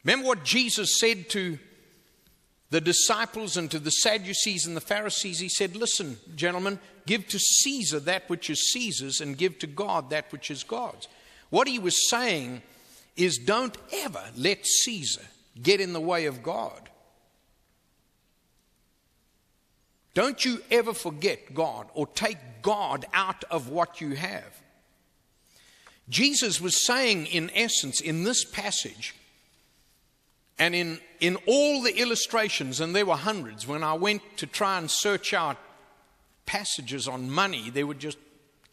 Remember what Jesus said to the disciples and to the Sadducees and the Pharisees? He said, listen, gentlemen, give to Caesar that which is Caesar's and give to God that which is God's. What he was saying is, don't ever let Caesar get in the way of God. Don't you ever forget God or take God out of what you have. Jesus was saying, in essence, in this passage, and in all the illustrations, and there were hundreds, when I went to try and search out passages on money, there were just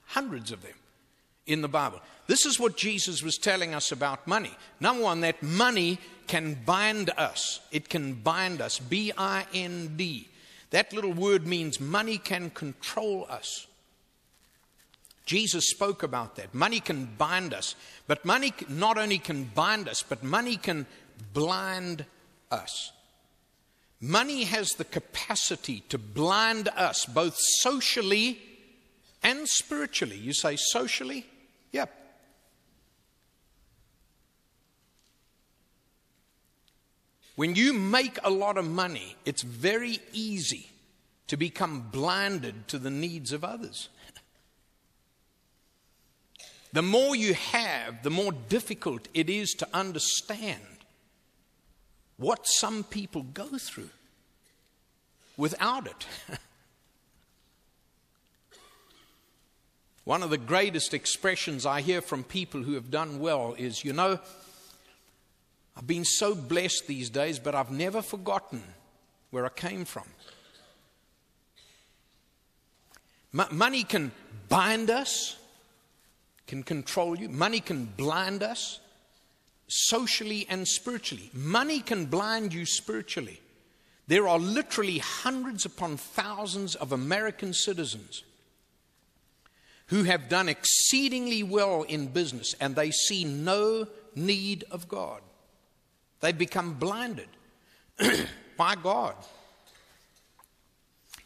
hundreds of them in the Bible. This is what Jesus was telling us about money. Number one, that money can bind us. It can bind us. B-I-N-D. That little word means money can control us. Jesus spoke about that. Money can bind us. But money not only can bind us, but money can blind us. Money has the capacity to blind us, both socially and spiritually. You say socially? Yep. When you make a lot of money, it's very easy to become blinded to the needs of others. The more you have, the more difficult it is to understand what some people go through without it. One of the greatest expressions I hear from people who have done well is, you know, I've been so blessed these days, but I've never forgotten where I came from. Money can bind us, can control you. Money can blind us socially and spiritually. Money can blind you spiritually. There are literally hundreds upon thousands of American citizens who have done exceedingly well in business, and they see no need of God. They become blinded by God.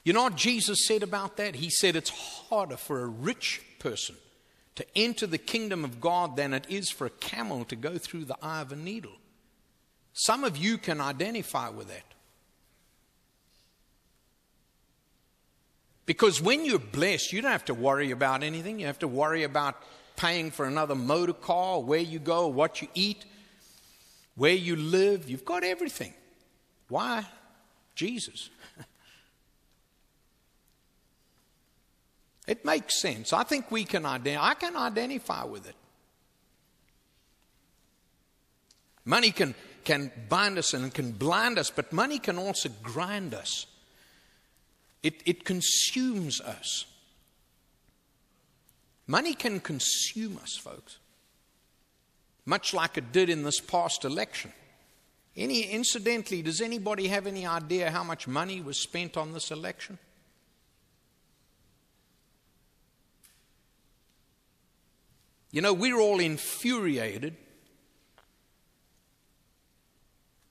You know what Jesus said about that? He said it's harder for a rich person to enter the kingdom of God than it is for a camel to go through the eye of a needle. Some of you can identify with that. Because when you're blessed, you don't have to worry about anything. You have to worry about paying for another motor car, where you go, what you eat, where you live. You've got everything. Why? Jesus. It makes sense. I think I can identify with it. Money can bind us and can blind us, but money can also grind us. It consumes us. Money can consume us, folks. Much like it did in this past election. Incidentally, does anybody have any idea how much money was spent on this election? You know, we're all infuriated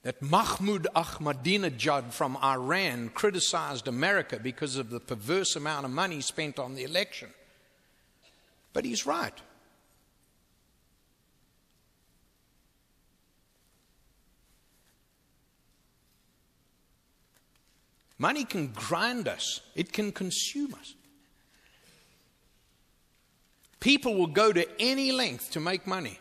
that Mahmoud Ahmadinejad from Iran criticized America because of the perverse amount of money spent on the election. But he's right. Money can grind us. It can consume us. People will go to any length to make money.